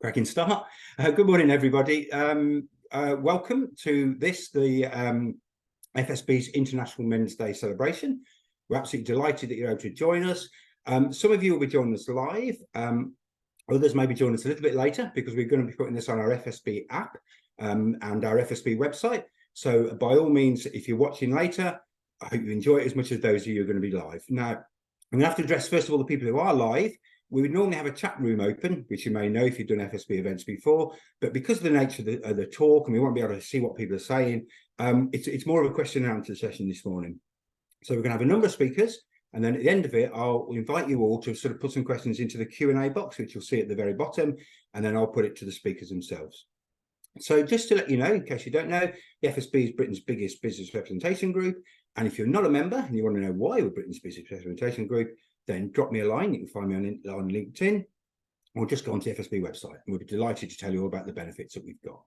Cracking start. Good morning, everybody. Welcome to this, the FSB's International Men's Day celebration. We're absolutely delighted that you're able to join us. Some of you will be joining us live. Others may be joining us a little bit later because we're going to be putting this on our FSB app and our FSB website. So by all means, if you're watching later, I hope you enjoy it as much as those of you who are going to be live. Now, I'm going to have to address, first of all, the people who are live. We would normally have a chat room open, which you may know if you've done FSB events before, but because of the nature of the talk, and we won't be able to see what people are saying, it's more of a question and answer session this morning. So we're going to have a number of speakers, and then at the end of it, I'll invite you all to sort of put some questions into the Q&A box, which you'll see at the very bottom, and then I'll put it to the speakers themselves. So just to let you know, in case you don't know, the FSB is Britain's biggest business representation group, and if you're not a member and you want to know why we're Britain's business representation group, then drop me a line. You can find me on LinkedIn, or just go onto the FSB website, and we'll be delighted to tell you all about the benefits that we've got.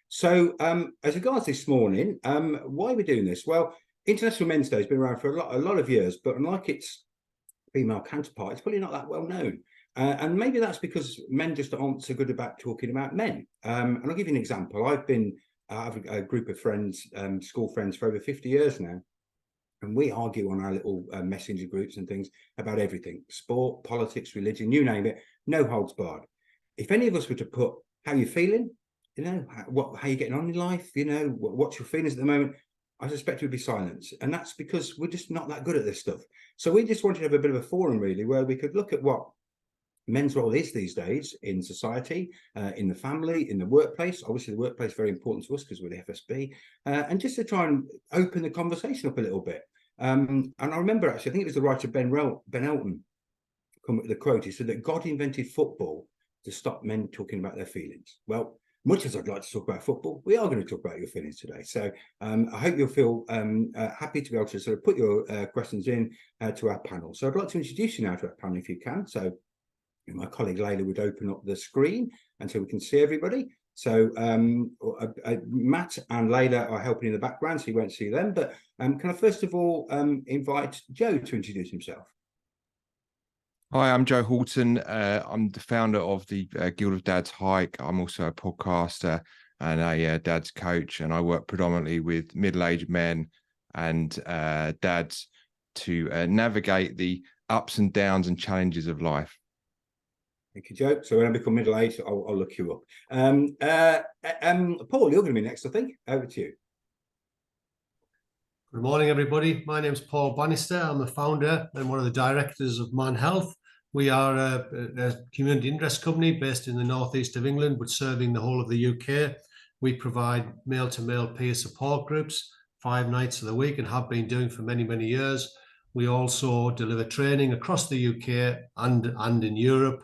So as regards this morning, why are we doing this? Well, International Men's Day has been around for a lot of years, but unlike its female counterpart, it's probably not that well known. And maybe that's because men just aren't so good about talking about men. And I'll give you an example. I have a group of friends, school friends, for over 50 years now. And we argue on our little messenger groups and things about everything: sport, politics, religion, you name it, no holds barred. If any of us were to put how you're feeling, how you're getting on in life, what's your feelings at the moment, I suspect it would be silence. And that's because we're just not that good at this stuff. So we just wanted to have a bit of a forum, really, where we could look at what men's role is these days in society, in the family, in the workplace. Obviously, the workplace is very important to us because we're the FSB, and just to try and open the conversation up a little bit. And I remember, actually, I think it was the writer Ben Elton come with the quote. He said that God invented football to stop men talking about their feelings. Well, much as I'd like to talk about football, we are going to talk about your feelings today. So I hope you'll feel happy to be able to sort of put your questions in to our panel. So I'd like to introduce you now to our panel, if you can. So my colleague Layla would open up the screen and so we can see everybody. So Matt and Layla are helping in the background, so you won't see them. But can I first of all invite Joe to introduce himself? Hi, I'm Joe Horton. I'm the founder of the Guild of Dads Hike. I'm also a podcaster and a dad's coach, and I work predominantly with middle-aged men and dads to navigate the ups and downs and challenges of life. Thank you, Joe. So when I become middle-aged, I'll look you up. Paul, you're going to be next, I think. Over to you. Good morning, everybody. My name is Paul Bannister. I'm the founder and one of the directors of Man Health. We are a community interest company based in the northeast of England, but serving the whole of the UK. We provide male-to-male peer support groups 5 nights of the week and have been doing for many, many years. We also deliver training across the UK and in Europe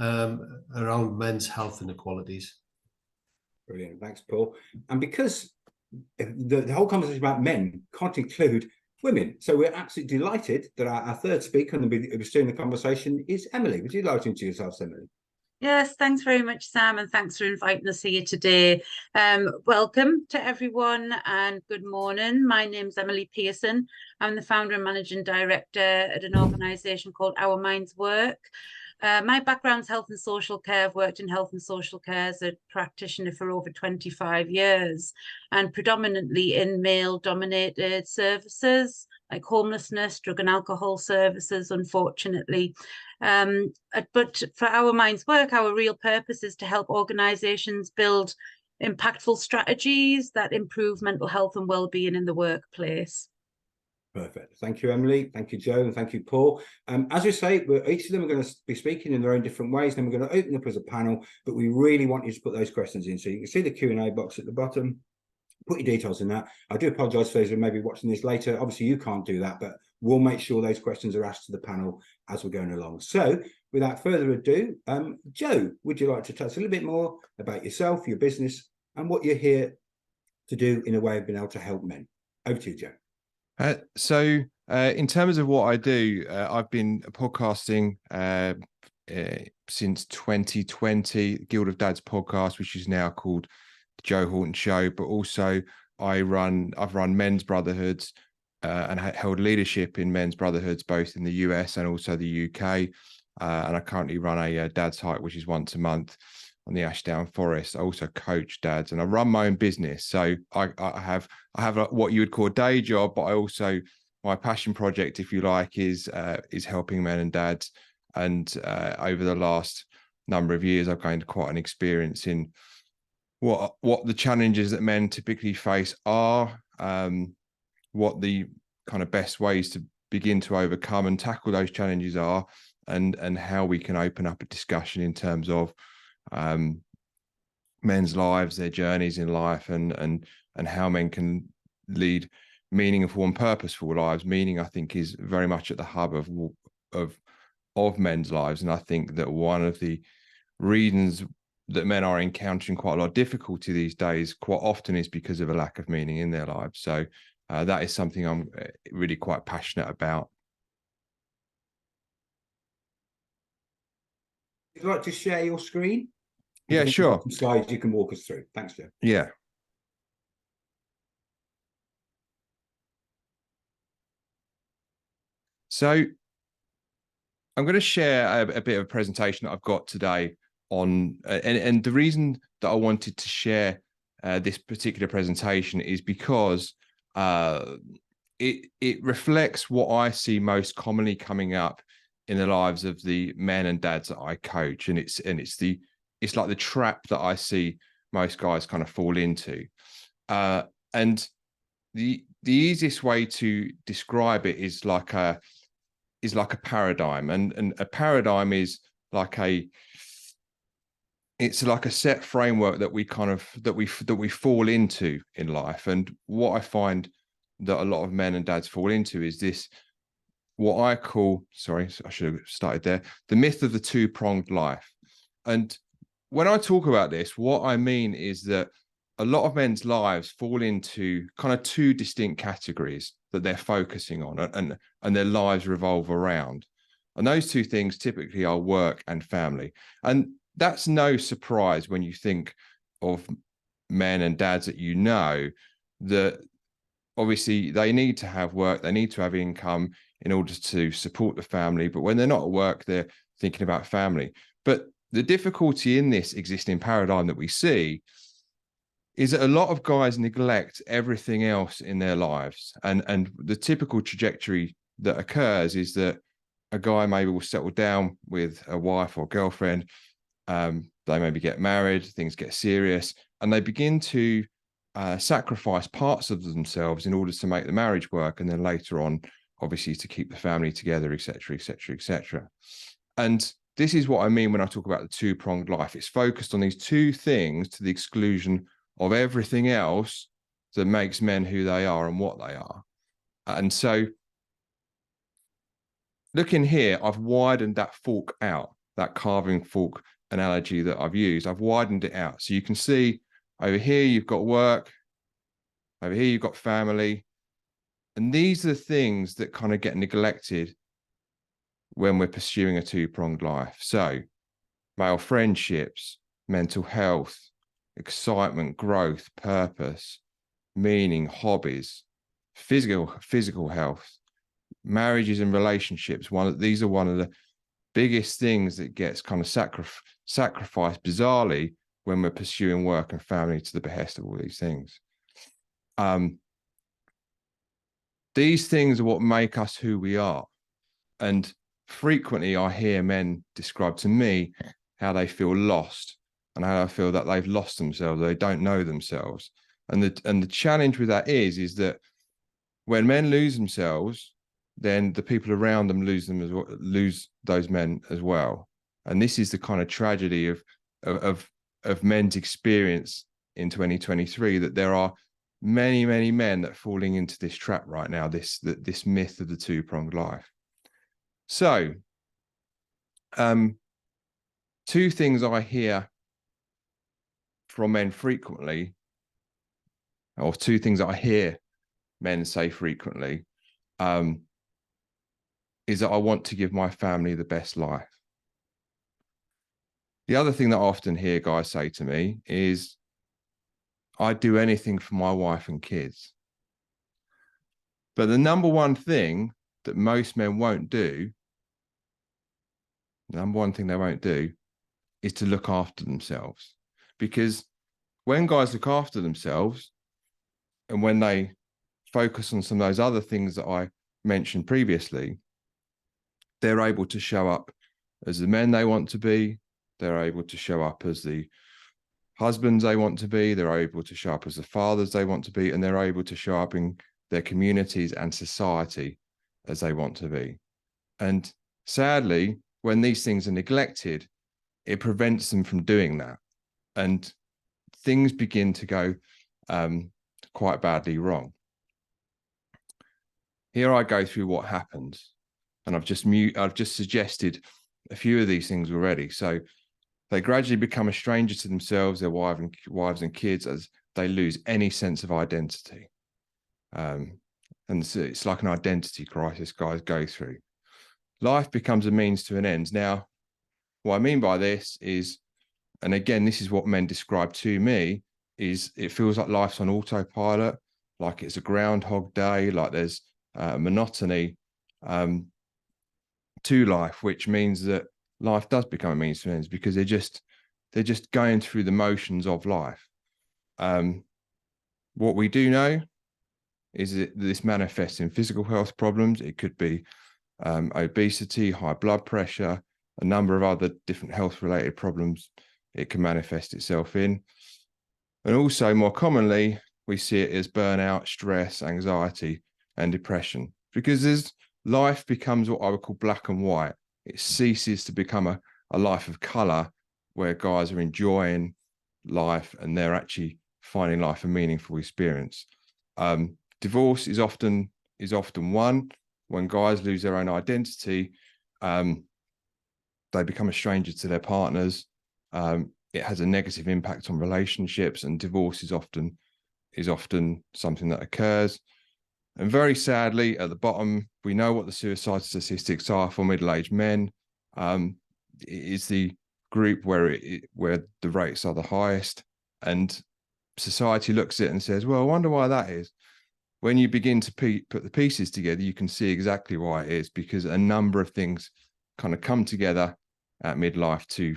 around men's health inequalities. Brilliant. Thanks, Paul. And because the whole conversation about men can't include women, so we're absolutely delighted that our third speaker and who'll be steering the conversation is Emily. Would you like to introduce yourself, Emily? Yes, thanks very much, Sam, and thanks for inviting us here today. Welcome to everyone and good morning. My name's Emily Pearson. I'm the founder and managing director at an organisation called Our Minds Work. My background's health and social care. I've worked in health and social care as a practitioner for over 25 years, and predominantly in male-dominated services like homelessness, drug and alcohol services, unfortunately. But for Our Minds Work, our real purpose is to help organisations build impactful strategies that improve mental health and well-being in the workplace. Perfect. Thank you, Emily. Thank you, Joe, and thank you, Paul. As we say, each of them are going to be speaking in their own different ways. Then we're going to open up as a panel, but we really want you to put those questions in. So you can see the Q&A box at the bottom. Put your details in that. I do apologise for those who may be watching this later. Obviously, you can't do that, but we'll make sure those questions are asked to the panel as we're going along. So without further ado, Joe, would you like to tell us a little bit more about yourself, your business, and what you're here to do in a way of being able to help men? Over to you, Joe. In terms of what I do, I've been podcasting since 2020, Guild of Dads podcast, which is now called The Joe Horton Show, but also I've run men's brotherhoods and held leadership in men's brotherhoods, both in the US and also the UK. And I currently run a dad's hike, which is once a month. on the Ashdown Forest. I also coach dads, and I run my own business. So I have what you would call a day job, but I also, my passion project, if you like, is helping men and dads. And over the last number of years, I've gained quite an experience in what the challenges that men typically face are, what the kind of best ways to begin to overcome and tackle those challenges are, and how we can open up a discussion in terms of men's lives, their journeys in life, and how men can lead meaningful and purposeful lives. Meaning, I think, is very much at the hub of men's lives. And I think that one of the reasons that men are encountering quite a lot of difficulty these days quite often is because of a lack of meaning in their lives. So that is something I'm really quite passionate about. Would you like to share your screen? Yeah, sure. Some slides you can walk us through. Thanks, Joe. Yeah. So I'm going to share a bit of a presentation that I've got today on, and the reason that I wanted to share this particular presentation is because it reflects what I see most commonly coming up in the lives of the men and dads that I coach, and it's like the trap that I see most guys kind of fall into, and the easiest way to describe it is like a paradigm, and a paradigm is like it's like a set framework that we kind of that we fall into in life. And what I find that a lot of men and dads fall into is this, what I call, sorry, I should have started there, the myth of the two-pronged life. And when I talk about this, what I mean is that a lot of men's lives fall into kind of two distinct categories that they're focusing on, and their lives revolve around. And those two things typically are work and family. And that's no surprise when you think of men and dads that you know, that obviously they need to have work, they need to have income in order to support the family. But when they're not at work, they're thinking about family. But the difficulty in this existing paradigm that we see is that a lot of guys neglect everything else in their lives. And the typical trajectory that occurs is that a guy maybe will settle down with a wife or girlfriend, they maybe get married, things get serious, and they begin to sacrifice parts of themselves in order to make the marriage work, and then later on, obviously, to keep the family together, etc., etc., etc. And this is what I mean when I talk about the two-pronged life. It's focused on these two things to the exclusion of everything else that makes men who they are and what they are. And so, looking here, I've widened that fork out, that carving fork analogy that I've used. I've widened it out. So you can see over here, you've got work. Over here, you've got family. And these are the things that kind of get neglected when we're pursuing a two-pronged life. So male friendships, mental health, excitement, growth, purpose, meaning, hobbies, physical health, marriages and relationships. These are one of the biggest things that gets kind of sacrificed bizarrely when we're pursuing work and family to the behest of all these things. These things are what make us who we are. And frequently I hear men describe to me how they feel lost and how they feel that they've lost themselves, they don't know themselves. And the challenge with that is that when men lose themselves, then the people around them lose them as well, lose those men as well. And this is the kind of tragedy of men's experience in 2023, that there are many, many men that are falling into this trap right now, this myth of the two-pronged life. So, two things I hear from men frequently, or two things that I hear men say frequently, is that I want to give my family the best life. The other thing that I often hear guys say to me is, I'd do anything for my wife and kids. But the number one thing that most men won't do, the number one thing they won't do, is to look after themselves. Because when guys look after themselves and when they focus on some of those other things that I mentioned previously, they're able to show up as the men they want to be. They're able to show up as the husbands they want to be. They're able to show up as the fathers they want to be. And they're able to show up in their communities and society as they want to be. And sadly, when these things are neglected, it prevents them from doing that. And things begin to go quite badly wrong. Here I go through what happens. And I've just suggested a few of these things already. So they gradually become a stranger to themselves, their wives and kids, as they lose any sense of identity. And it's like an identity crisis guys go through. Life becomes a means to an end. Now, what I mean by this is, and again, this is what men describe to me, is it feels like life's on autopilot, like it's a Groundhog Day, like there's monotony to life, which means that life does become a means to an end because they're just going through the motions of life. What we do know is that this manifests in physical health problems. It could be obesity, high blood pressure, a number of other different health-related problems it can manifest itself in. And also, more commonly, we see it as burnout, stress, anxiety, and depression, because life becomes what I would call black and white. It ceases to become a life of color where guys are enjoying life and they're actually finding life a meaningful experience. Divorce is often one. When guys lose their own identity, they become a stranger to their partners. It has a negative impact on relationships, and divorce is often something that occurs. And very sadly, at the bottom, we know what the suicide statistics are for middle-aged men. It is the group where the rates are the highest, and society looks at it and says, well, I wonder why that is. When you begin to put the pieces together, you can see exactly why it is, because a number of things kind of come together at midlife to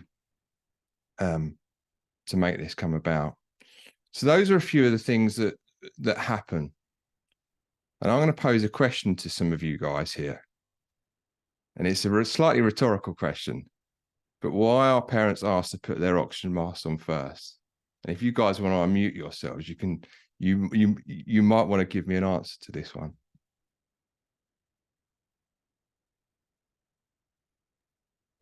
make this come about. So those are a few of the things that happen. And I'm going to pose a question to some of you guys here. And it's a slightly rhetorical question, but why are parents asked to put their oxygen masks on first? And if you guys want to unmute yourselves, you might want to give me an answer to this one.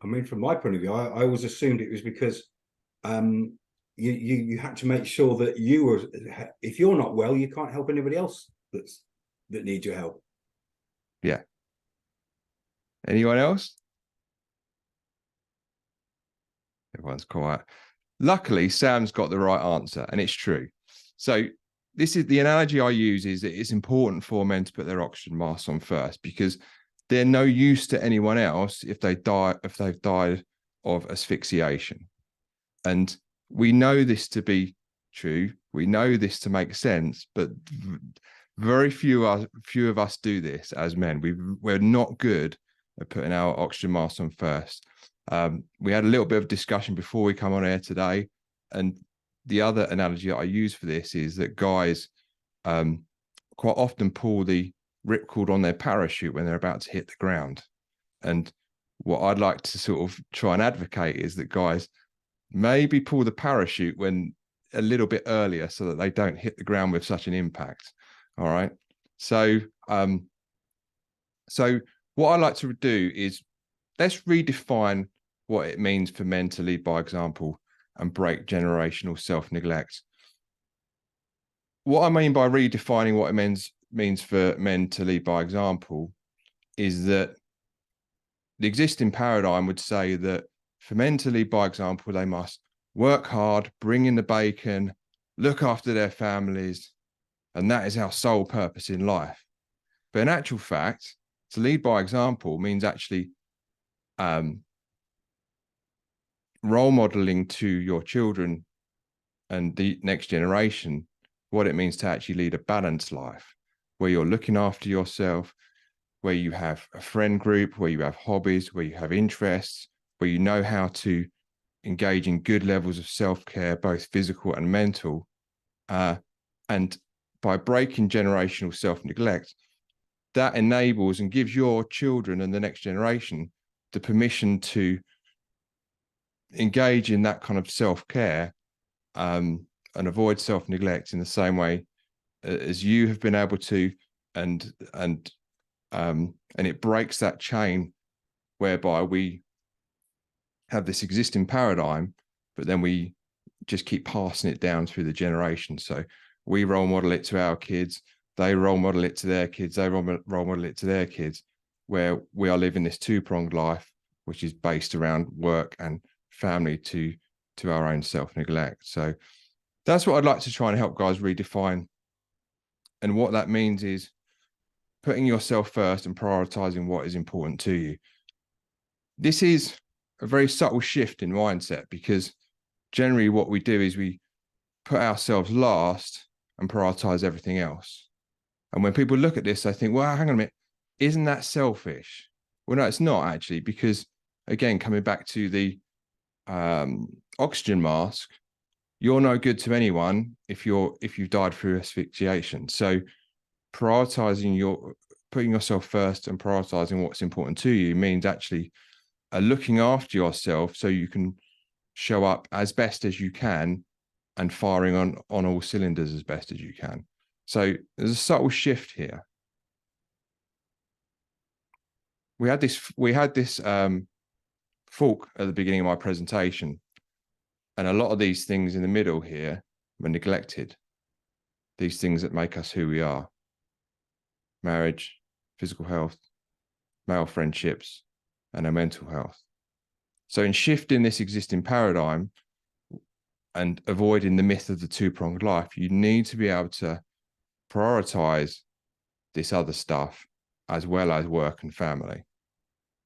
I mean, from my point of view, I always assumed it was because you had to make sure that if you're not well, you can't help anybody else that needs your help. Yeah. Anyone else? Everyone's quiet. Luckily, Sam's got the right answer, and it's true. So this is the analogy I use, is that it's important for men to put their oxygen masks on first, because they're no use to anyone else if they've died of asphyxiation. And we know this to be true. We know this to make sense, but very few of us do this as men. We're not good at putting our oxygen masks on first. We had a little bit of discussion before we come on air today, and the other analogy that I use for this is that guys quite often pull the ripcord on their parachute when they're about to hit the ground. And what I'd like to sort of try and advocate is that guys maybe pull the parachute when a little bit earlier, so that they don't hit the ground with such an impact. All right. So what I like to do is, let's redefine what it means for men to lead by example and break generational self-neglect. What I mean by redefining what it means for men to lead by example is that the existing paradigm would say that for men to lead by example, they must work hard, bring in the bacon, look after their families, and that is our sole purpose in life. But in actual fact, to lead by example means actually role modeling to your children and the next generation what it means to actually lead a balanced life, where you're looking after yourself, where you have a friend group, where you have hobbies, where you have interests, where you know how to engage in good levels of self-care, both physical and mental. And by breaking generational self-neglect, that enables and gives your children and the next generation the permission to engage in that kind of self-care and avoid self-neglect in the same way as you have been able to, and it breaks that chain whereby we have this existing paradigm, but then we just keep passing it down through the generations. So we role model it to our kids, they role model it to their kids, they role model it to their kids, where we are living this two-pronged life, which is based around work and family to our own self-neglect. So that's what I'd like to try and help guys redefine. And what that means is putting yourself first and prioritizing what is important to you. This is a very subtle shift in mindset, because generally what we do is we put ourselves last and prioritize everything else. And when people look at this, they think, well, hang on a minute, isn't that selfish? Well, no, it's not actually, because again, coming back to the oxygen mask, you're no good to anyone if you've died through asphyxiation. So putting yourself first and prioritizing what's important to you means actually looking after yourself so you can show up as best as you can and firing on all cylinders as best as you can. So there's a subtle shift here. We had this fork at the beginning of my presentation, and a lot of these things in the middle here were neglected. These things that make us who we are: marriage, physical health, male friendships, and our mental health. So in shifting this existing paradigm and avoiding the myth of the two-pronged life, you need to be able to prioritize this other stuff as well as work and family.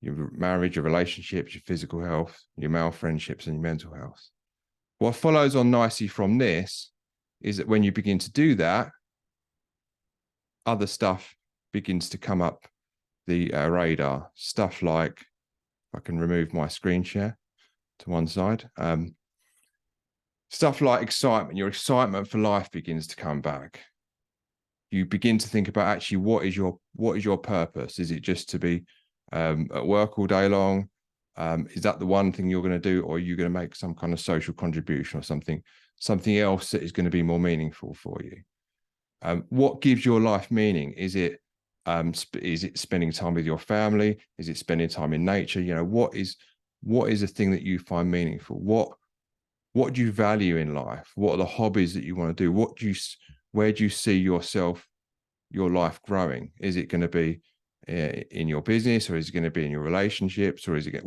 Your marriage, your relationships, your physical health, your male friendships, and your mental health. What follows on nicely from this is that when you begin to do that, other stuff begins to come up the radar. Stuff like, if I can remove my screen share to one side, stuff like excitement. Your excitement for life begins to come back. You begin to think about actually what is your purpose? Is it just to be at work all day long? Is that the one thing you're going to do, or are you going to make some kind of social contribution or something else that is going to be more meaningful for you? What gives your life meaning? Is it spending time with your family? Is it spending time in nature? You know, what is the thing that you find meaningful? What do you value in life? What are the hobbies that you want to do? Where do you see your life growing? Is it going to be in your business, or is it going to be in your relationships, or is it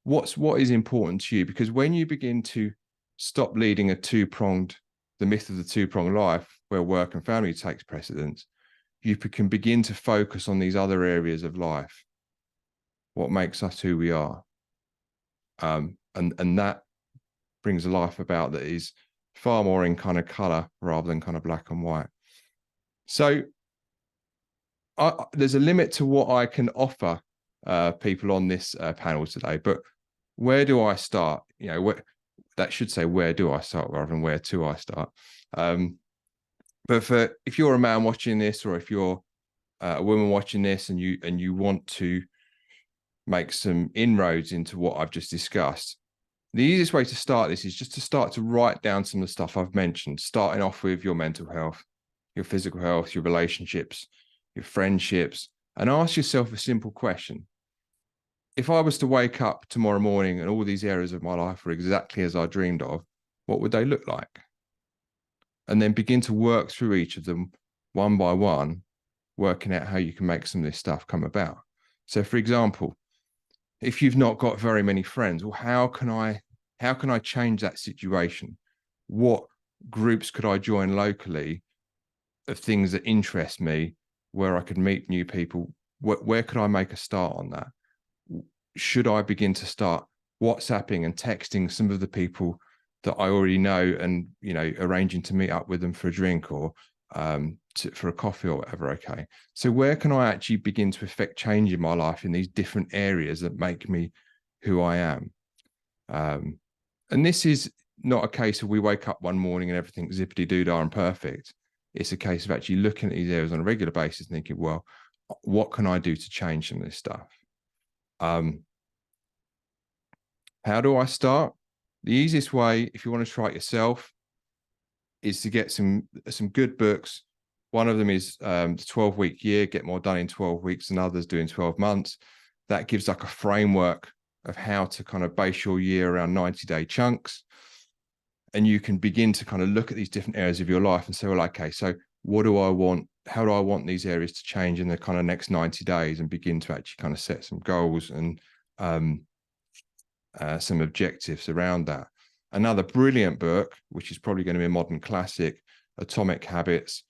what is important to you? Because when you begin to stop leading the myth of the two-pronged life, where work and family takes precedence, you can begin to focus on these other areas of life. What makes us who we are, and that brings a life about that is far more in kind of color rather than kind of black and white. So there's a limit to what I can offer people on this panel today, but where do I start? You know, that should say where do I start rather than where to I start. But if you're a man watching this, or if you're a woman watching this, and you want to make some inroads into what I've just discussed, the easiest way to start this is just to start to write down some of the stuff I've mentioned, starting off with your mental health, your physical health, your relationships, your friendships, and ask yourself a simple question. If I was to wake up tomorrow morning and all these areas of my life were exactly as I dreamed of, what would they look like? And then begin to work through each of them one by one, working out how you can make some of this stuff come about. So for example, if you've not got very many friends, well, how can I change that situation? What groups could I join locally of things that interest me, where I could meet new people? Where could I make a start on that? Should I begin to start WhatsApping and texting some of the people that I already know, and, you know, arranging to meet up with them for a drink, or for a coffee or whatever? Okay. So where can I actually begin to affect change in my life in these different areas that make me who I am? And this is not a case of we wake up one morning and everything's zippity-doo-dah and perfect. It's a case of actually looking at these areas on a regular basis and thinking, well, what can I do to change some of this stuff? How do I start? The easiest way, if you want to try it yourself, is to get some good books. One of them is the 12-week year, get more done in 12 weeks than others do in 12 months. That gives like a framework of how to kind of base your year around 90-day chunks. And you can begin to kind of look at these different areas of your life and say, well, okay, so what do I want? How do I want these areas to change in the kind of next 90 days, and begin to actually kind of set some goals and some objectives around that. Another brilliant book, which is probably going to be a modern classic, Atomic Habits.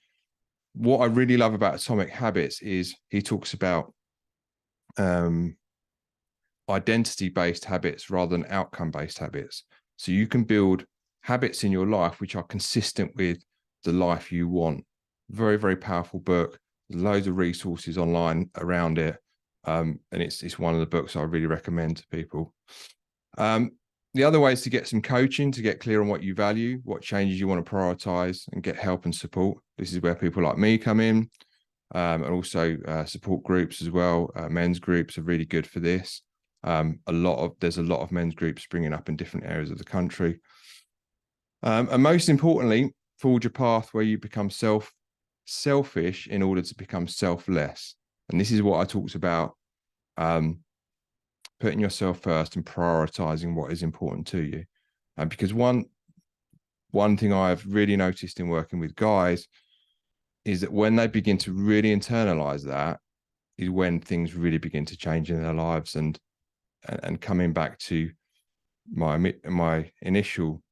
What I really love about Atomic Habits is he talks about identity-based habits rather than outcome-based habits. So you can build habits in your life which are consistent with the life you want. Very, very powerful book. There's loads of resources online around it. And it's one of the books I really recommend to people. The other way is to get some coaching, to get clear on what you value, what changes you want to prioritize, and get help and support. This is where people like me come in, and also support groups as well. Men's groups are really good for this. There's a lot of men's groups springing up in different areas of the country. And most importantly, forge a path where you become selfish in order to become selfless. And this is what I talked about, putting yourself first and prioritizing what is important to you. Because one thing I've really noticed in working with guys is that when they begin to really internalize that is when things really begin to change in their lives. And coming back to my initial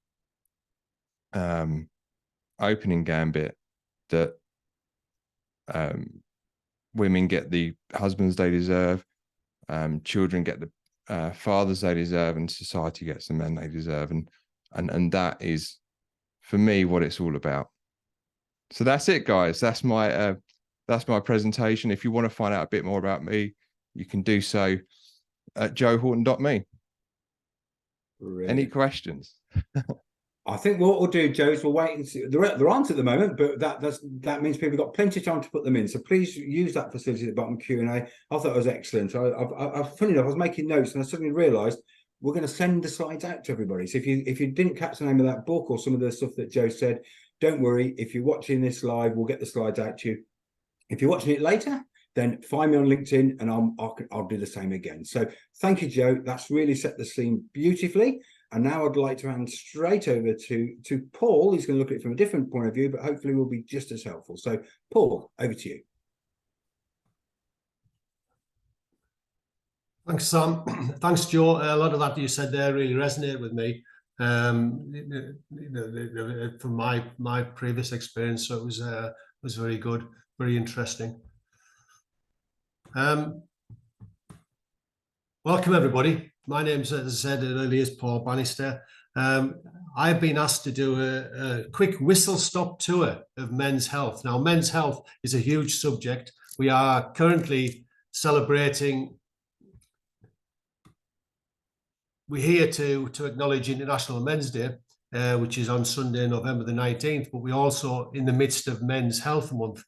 opening gambit, that women get the husbands they deserve, children get the fathers they deserve, and society gets the men they deserve, and that is, for me, what it's all about. So that's it, guys. That's my presentation. If you want to find out a bit more about me, you can do so at joehorton.me. Any questions? I think what we'll do, Joe, is we'll wait and see. There aren't at the moment, but that means people have got plenty of time to put them in. So please use that facility at the bottom, Q&A. I thought it was excellent. Funny enough, I was making notes and I suddenly realised we're going to send the slides out to everybody. So if you didn't catch the name of that book or some of the stuff that Joe said, don't worry. If you're watching this live, we'll get the slides out to you. If you're watching it later, then find me on LinkedIn and I'll do the same again. So thank you, Joe. That's really set the scene beautifully. And now I'd like to hand straight over to Paul. He's going to look at it from a different point of view, but hopefully will be just as helpful. So, Paul, over to you. Thanks, Sam. Thanks, Joe. A lot of that you said there really resonated with me. From my previous experience, so it was very good, very interesting. Welcome, everybody. My name's, as I said earlier, is Paul Bannister. I've been asked to do a quick whistle-stop tour of men's health. Now, men's health is a huge subject. We are currently celebrating. We're here to acknowledge International Men's Day, which is on Sunday, November the 19th, but we're also in the midst of Men's Health Month,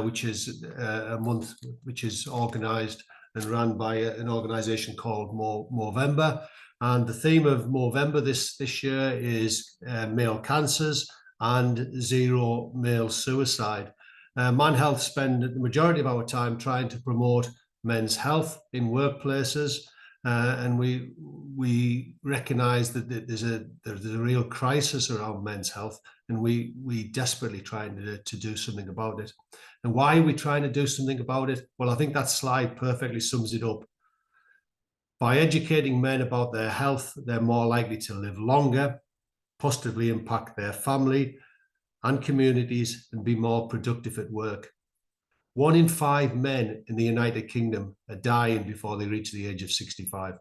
which is a month which is organised and run by an organisation called Movember. And the theme of Movember this year is male cancers and zero male suicide. Man Health spend the majority of our time trying to promote men's health in workplaces, and we recognise that there's a real crisis around men's health, and we desperately trying to do something about it. And why are we trying to do something about it? Well, I think that slide perfectly sums it up. By educating men about their health, they're more likely to live longer, positively impact their family and communities, and be more productive at work. 1 in 5 men in the United Kingdom are dying before they reach the age of 65.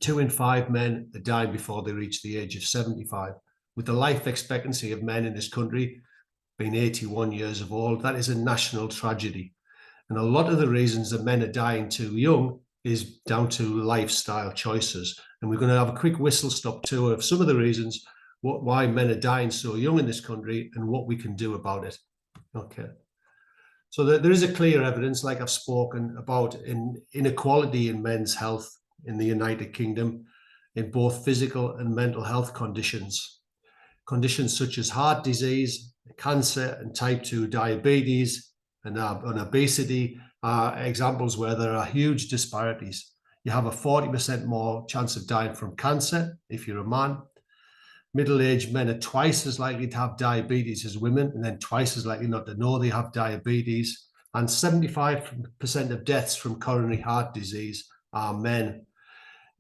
2 in 5 men are dying before they reach the age of 75. With the life expectancy of men in this country being 81 years of old, that is a national tragedy. And a lot of the reasons that men are dying too young is down to lifestyle choices. And we're going to have a quick whistle-stop tour of some of the reasons why men are dying so young in this country and what we can do about it. Okay. So there is a clear evidence, like I've spoken about, in inequality in men's health in the United Kingdom, in both physical and mental health conditions. Conditions such as heart disease, cancer, and type 2 diabetes and obesity are examples where there are huge disparities. You have a 40% more chance of dying from cancer if you're a man. Middle-aged men are twice as likely to have diabetes as women, and then twice as likely not to know they have diabetes. And 75% of deaths from coronary heart disease are men.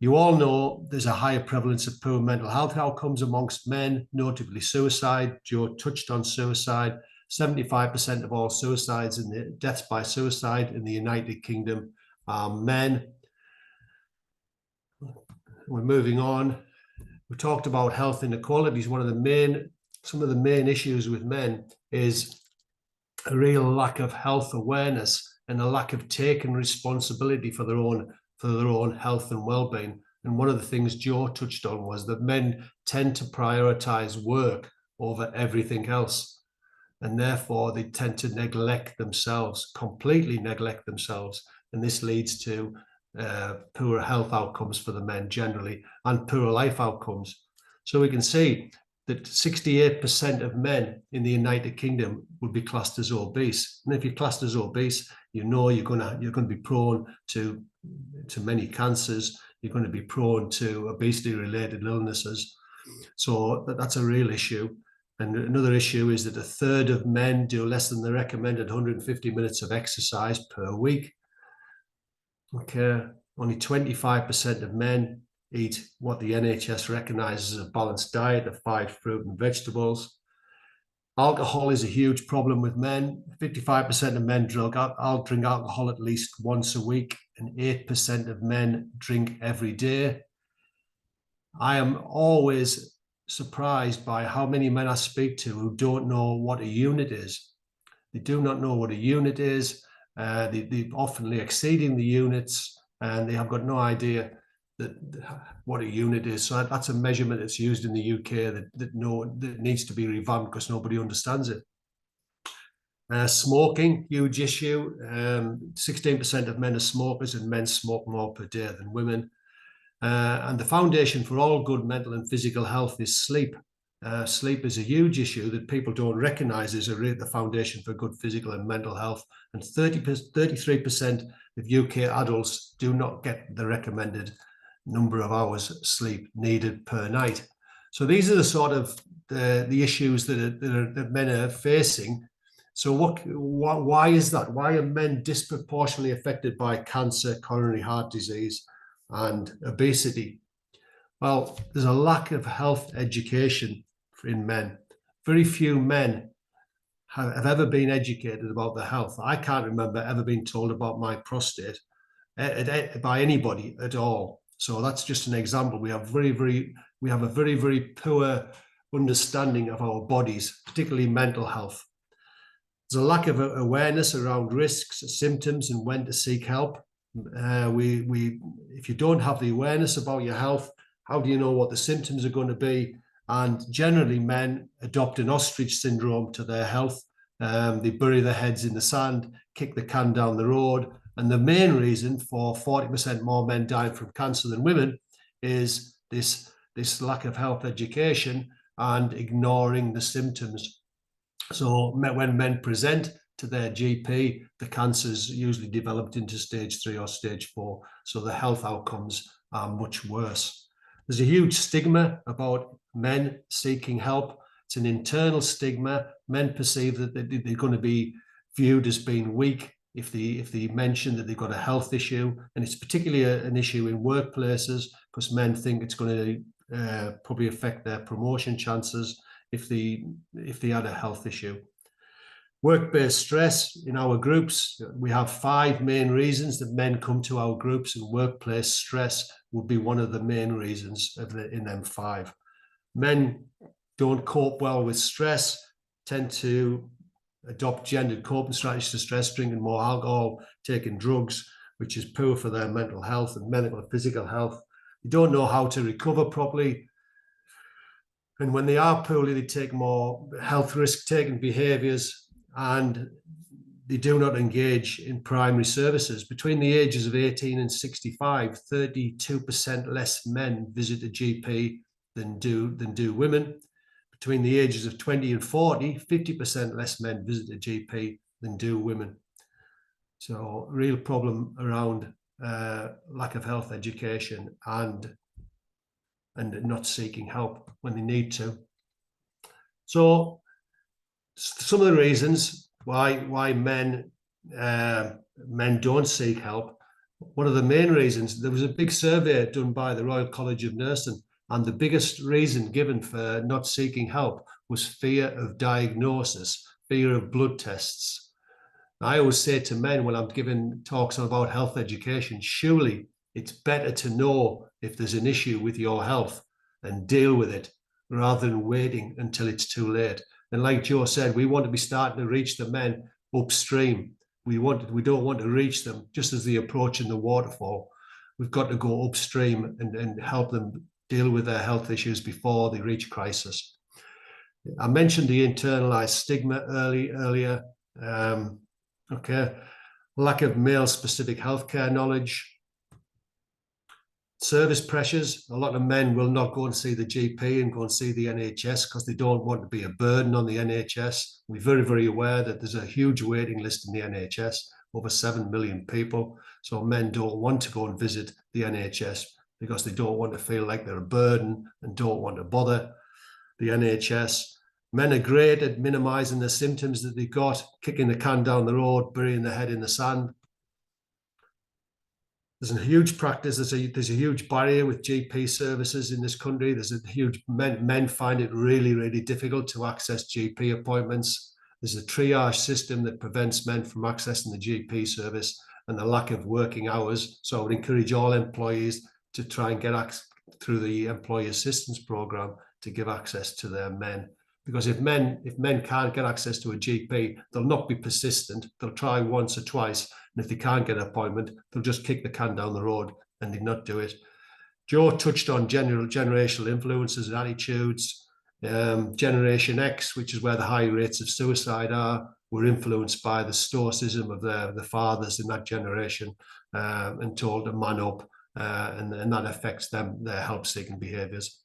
You all know there's a higher prevalence of poor mental health outcomes amongst men, notably suicide. Joe touched on suicide. 75% of all suicides and the deaths by suicide in the United Kingdom are men. We're moving on. We talked about health inequalities. Some of the main issues with men is a real lack of health awareness and a lack of taking responsibility for their own health and well-being. And one of the things Joe touched on was that men tend to prioritize work over everything else. And therefore they tend to neglect themselves, completely neglect themselves. And this leads to poor health outcomes for the men generally, and poor life outcomes. So we can see that 68% of men in the United Kingdom would be classed as obese. And if you're classed as obese, you know you're going to be prone to many cancers. You're going to be prone to obesity-related illnesses. So that's a real issue. And another issue is that a third of men do less than the recommended 150 minutes of exercise per week. Okay, only 25% of men eat what the NHS recognises as a balanced diet of 5 fruit and vegetables. Alcohol is a huge problem with men. 55% of men drink alcohol at least once a week, and 8% of men drink every day. I am always surprised by how many men I speak to who don't know what a unit is. They do not know what a unit is. They're often exceeding the units, and they have got no idea what a unit is. So that's a measurement that's used in the UK that needs to be revamped because nobody understands it. Smoking, huge issue. 16% of men are smokers, and men smoke more per day than women. And the foundation for all good mental and physical health is sleep. Sleep is a huge issue that people don't recognize as the foundation for good physical and mental health. And 33% of UK adults do not get the recommended number of hours sleep needed per night. So these are the sort of the issues that men are facing. So why is that? Why are men disproportionately affected by cancer, coronary heart disease, and obesity? Well, there's a lack of health education in men. Very few men have ever been educated about their health. I can't remember ever being told about my prostate by anybody at all. So that's just an example. We have a very poor understanding of our bodies, particularly mental health. There's a lack of awareness around risks, symptoms, and when to seek help. If you don't have the awareness about your health, how do you know what the symptoms are going to be? And generally, men adopt an ostrich syndrome to their health. They bury their heads in the sand, kick the can down the road. And the main reason for 40% more men dying from cancer than women is this lack of health education and ignoring the symptoms. So when men present to their GP, the cancer's usually developed into stage 3 or stage 4. So the health outcomes are much worse. There's a huge stigma about men seeking help. It's an internal stigma. Men perceive that they're going to be viewed as being weak if they mention that they've got a health issue. And it's particularly an issue in workplaces because men think it's going to probably affect their promotion chances if they had a health issue. Work-based stress in our groups, we have 5 main reasons that men come to our groups, and workplace stress would be one of the main reasons in them 5. Men don't cope well with stress, tend to adopt gendered coping strategies to stress, drinking more alcohol, taking drugs, which is poor for their mental health and mental and physical health. They don't know how to recover properly. And when they are poorly, they take more health risk-taking behaviours, and they do not engage in primary services. Between the ages of 18 and 65, 32% less men visit a GP than do women. Between the ages of 20 and 40, 50% less men visit a GP than do women. So real problem around lack of health education and not seeking help when they need to. So some of the reasons why men don't seek help. One of the main reasons, there was a big survey done by the Royal College of Nursing, and the biggest reason given for not seeking help was fear of diagnosis, fear of blood tests. I always say to men when I'm giving talks about health education, surely it's better to know if there's an issue with your health and deal with it rather than waiting until it's too late. And like Joe said, we want to be starting to reach the men upstream. We don't want to reach them just as they approach in the waterfall. We've got to go upstream and help them deal with their health issues before they reach crisis. I mentioned the internalized stigma earlier. Lack of male-specific healthcare knowledge. Service pressures. A lot of men will not go and see the GP and go and see the NHS because they don't want to be a burden on the NHS. We're very, very aware that there's a huge waiting list in the NHS, over 7 million people. So men don't want to go and visit the NHS because they don't want to feel like they're a burden and don't want to bother the NHS. Men are great at minimizing the symptoms that they've got, kicking the can down the road, burying their head in the sand. There's a huge practice. There's a huge barrier with GP services in this country. There's a huge men find it really, really difficult to access GP appointments. There's a triage system that prevents men from accessing the GP service, and the lack of working hours. So I would encourage all employees to try and get through the employee assistance program to give access to their men. Because if men can't get access to a GP, they'll not be persistent. They'll try once or twice. And if they can't get an appointment, they'll just kick the can down the road and they not do it. Joe touched on generational influences and attitudes. Generation X, which is where the high rates of suicide are, were influenced by the stoicism of the fathers in that generation and told to man up, and that affects their help-seeking behaviours.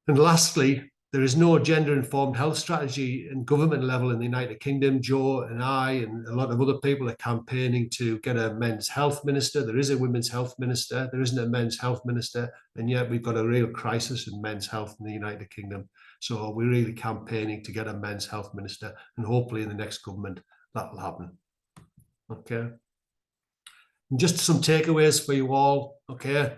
And lastly, there is no gender-informed health strategy in government level in the United Kingdom. Joe and I and a lot of other people are campaigning to get a men's health minister. There is a women's health minister. There isn't a men's health minister. And yet we've got a real crisis in men's health in the United Kingdom. So we're really campaigning to get a men's health minister. And hopefully in the next government, that will happen. Okay. And just some takeaways for you all. Okay.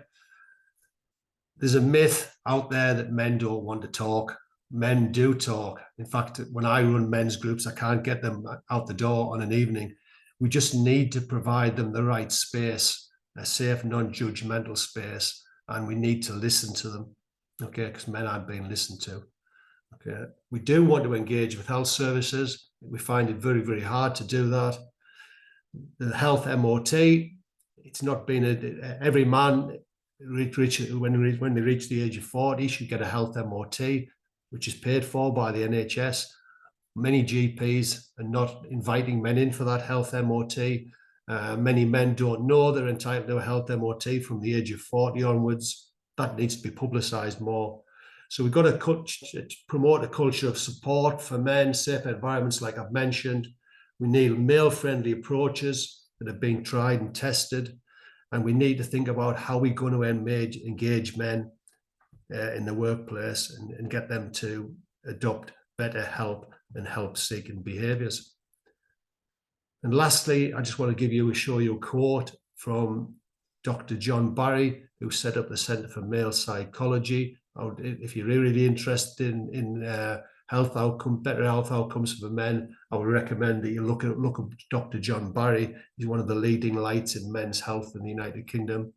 There's a myth out there that men don't want to talk. Men do talk. In fact, when I run men's groups, I can't get them out the door on an evening. We just need to provide them the right space, a safe, non-judgmental space, and we need to listen to them, okay, because men aren't being listened to. Okay, we do want to engage with health services. We find it very, very hard to do that. The health MOT, it's not been every man when they reach the age of 40 should get a health MOT, which is paid for by the NHS. Many GPs are not inviting men in for that health MOT. Many men don't know they're entitled to a health MOT from the age of 40 onwards. That needs to be publicised more. So we've got to promote a culture of support for men, safe environments like I've mentioned. We need male-friendly approaches that are being tried and tested. And we need to think about how we're going to engage men in the workplace and get them to adopt better help and help-seeking behaviours. And lastly, I just want to show you a quote from Dr. John Barry, who set up the Centre for Male Psychology. If you're really interested in better health outcomes for men, I would recommend that you look at Dr. John Barry. He's one of the leading lights in men's health in the United Kingdom.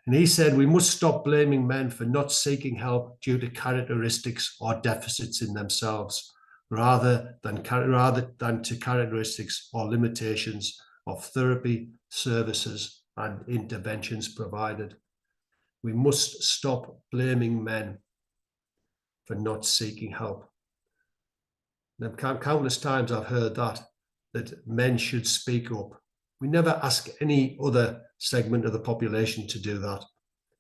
And he said, we must stop blaming men for not seeking help due to characteristics or deficits in themselves, rather than to characteristics or limitations of therapy, services and interventions provided. We must stop blaming men for not seeking help. Now, countless times I've heard that men should speak up. We never ask any other segment of the population to do that.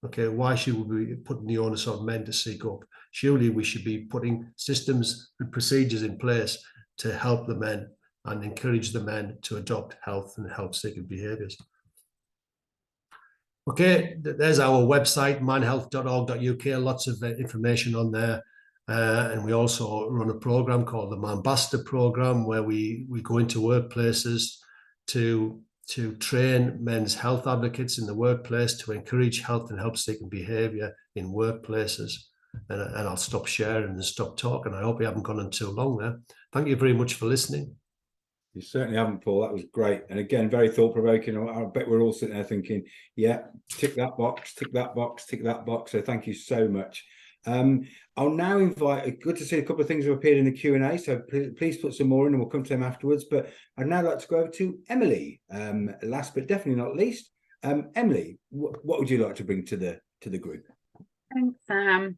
Okay, why should we be putting the onus on men to seek up? Surely we should be putting systems and procedures in place to help the men and encourage the men to adopt health and help-seeking behaviours. Okay, there's our website, manhealth.org.uk, lots of information on there. And we also run a program called the Manbassador program, where we go into workplaces to train men's health advocates in the workplace, to encourage health and help-seeking behaviour in workplaces. And I'll stop sharing and stop talking. I hope we haven't gone on too long there. Thank you very much for listening. You certainly haven't, Paul. That was great. And again, very thought-provoking. I bet we're all sitting there thinking, yeah, tick that box, tick that box, tick that box. So thank you so much. I'll now invite, good to see a couple of things have appeared in the Q&A, so please put some more in and we'll come to them afterwards. But I'd now like to go over to Emily, last but definitely not least. Emily, what would you like to bring to the group? Thanks, Sam.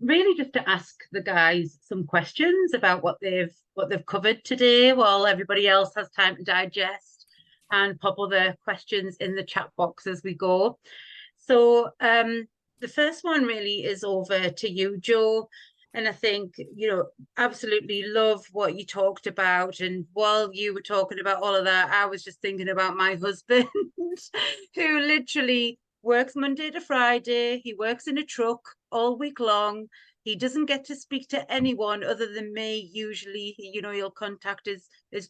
Really just to ask the guys some questions about what they've covered today, while everybody else has time to digest, and pop other questions in the chat box as we go. So the first one really is over to you, Joe. And I think, absolutely love what you talked about. And while you were talking about all of that, I was just thinking about my husband who literally works Monday to Friday. He works in a truck all week long. He doesn't get to speak to anyone other than me. Usually, he'll contact his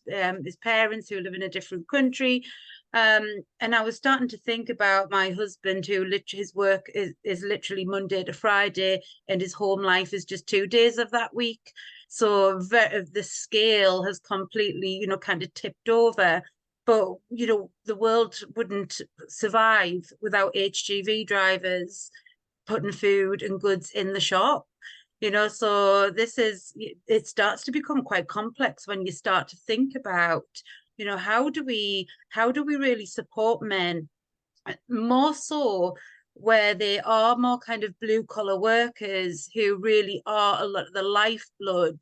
parents who live in a different country. And I was starting to think about my husband, who his work is literally Monday to Friday, and his home life is just 2 days of that week. So the scale has completely, kind of tipped over. But, the world wouldn't survive without HGV drivers putting food and goods in the shop. So it starts to become quite complex when you start to think about, how do we really support men more so where they are more kind of blue collar workers who really are a lot of the lifeblood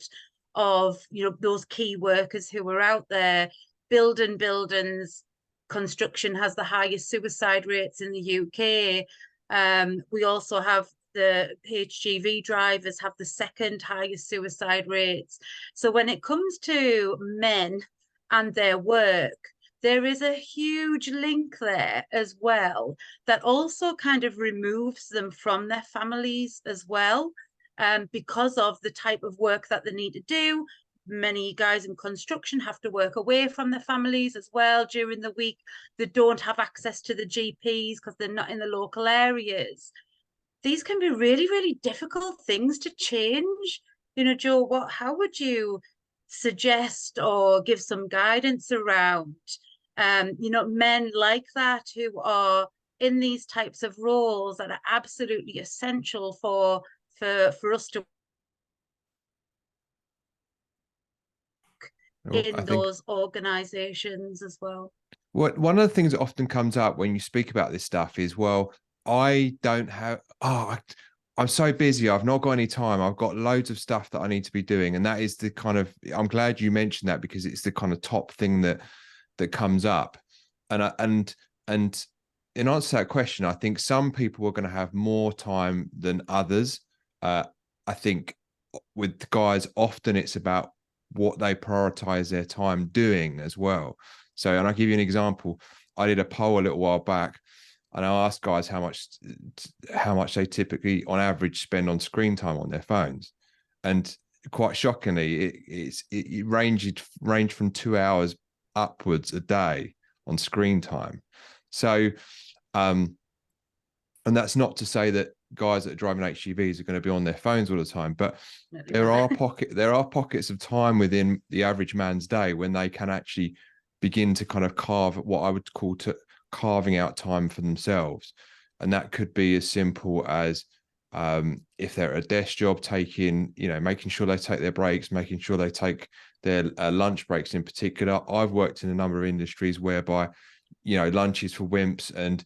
of, those key workers who are out there building buildings. Construction has the highest suicide rates in the UK. We also have the HGV drivers have the second highest suicide rates. So when it comes to men and their work, there is a huge link there as well that also kind of removes them from their families as well, because of the type of work that they need to do. Many guys in construction have to work away from their families as well during the week. They don't have access to the GPs because they're not in the local areas. These can be really, really difficult things to change. Joe, how would you suggest or give some guidance around, men like that who are in these types of roles that are absolutely essential for us to in those organizations as well? One of the things that often comes up when you speak about this stuff is, well, I don't have, I'm so busy, I've not got any time, I've got loads of stuff that I need to be doing. And that is the kind of, I'm glad you mentioned that, because it's the kind of top thing that comes up. And in answer to that question, I think some people are going to have more time than others. I think with guys, often it's about what they prioritize their time doing as well. So, and I'll give you an example. I did a poll a little while back, and I asked guys how much they typically, on average, spend on screen time on their phones. And quite shockingly, it ranged from 2 hours upwards a day on screen time. So, and that's not to say that guys that are driving HGVs are going to be on their phones all the time, but there are pockets of time within the average man's day when they can actually begin to kind of carve what I would call carving out time for themselves. And that could be as simple as if they're at a desk job, making sure they take their breaks, making sure they take their lunch breaks in particular. I've worked in a number of industries whereby, lunch is for wimps, and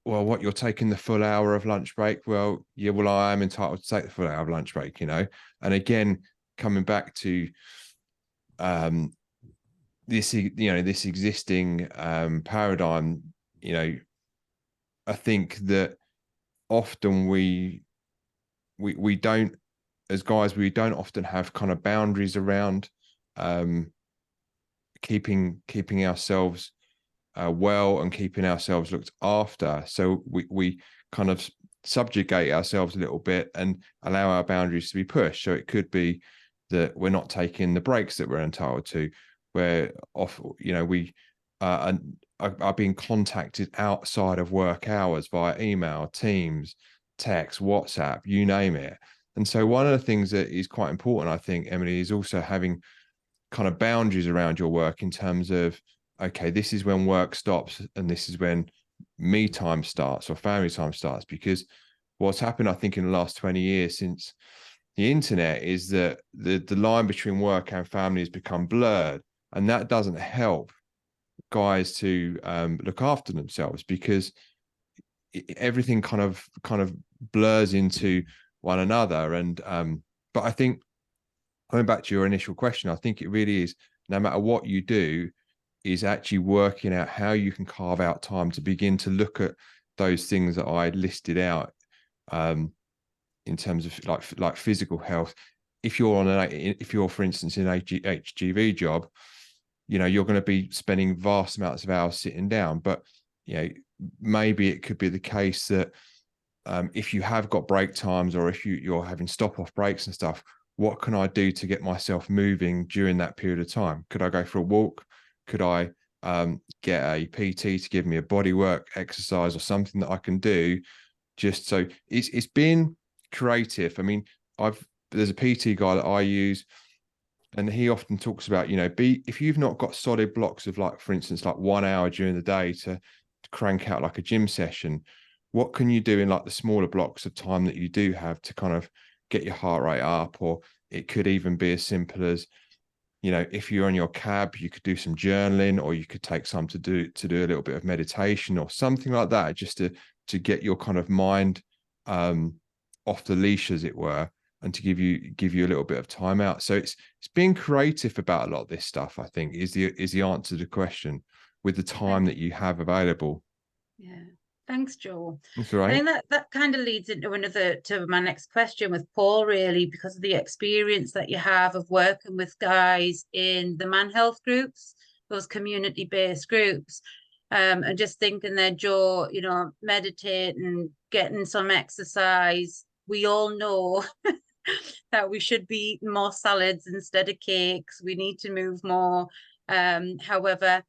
what, you're taking the full hour of lunch break? Well, yeah, well, I am entitled to take the full hour of lunch break, And again, coming back to this existing paradigm, I think that often we don't, as guys, we don't often have kind of boundaries around keeping ourselves well and keeping ourselves looked after. So we kind of subjugate ourselves a little bit and allow our boundaries to be pushed. So it could be that we're not taking the breaks that we're entitled to, where we are being contacted outside of work hours via email, Teams, text, WhatsApp, you name it. And so one of the things that is quite important, I think, Emily, is also having kind of boundaries around your work in terms of, okay, this is when work stops and this is when me time starts or family time starts. Because what's happened, I think, in the last 20 years since the internet is that the line between work and family has become blurred, and that doesn't help guys to look after themselves, because everything kind of blurs into one another. And but I think, going back to your initial question, I think it really is, no matter what you do, is actually working out how you can carve out time to begin to look at those things that I listed out in terms of like physical health. If you're for instance in an HGV job, you're going to be spending vast amounts of hours sitting down, but maybe it could be the case that if you have got break times, or if you're having stop off breaks and stuff, what can I do to get myself moving during that period of time? Could I go for a walk? Could I get a PT to give me a body work exercise or something that I can do? Just so it's been creative. I mean, there's a PT guy that I use, and he often talks about, if you've not got solid blocks of, like, for instance, like 1 hour during the day to crank out like a gym session, what can you do in like the smaller blocks of time that you do have to kind of get your heart rate up? Or it could even be as simple as, if you're in your cab, you could do some journaling, or you could take some to do a little bit of meditation or something like that, just to get your kind of mind off the leash, as it were, and to give you a little bit of time out. So it's being creative about a lot of this stuff, I think, is the answer to the question, with the time that you have available. Yeah. Thanks, Joel. That's all right. I think that kind of leads into to my next question with Paul, really, because of the experience that you have of working with guys in the man health groups, those community-based groups. And just thinking there, Joe, meditating, getting some exercise. We all know that we should be eating more salads instead of cakes. We need to move more. However,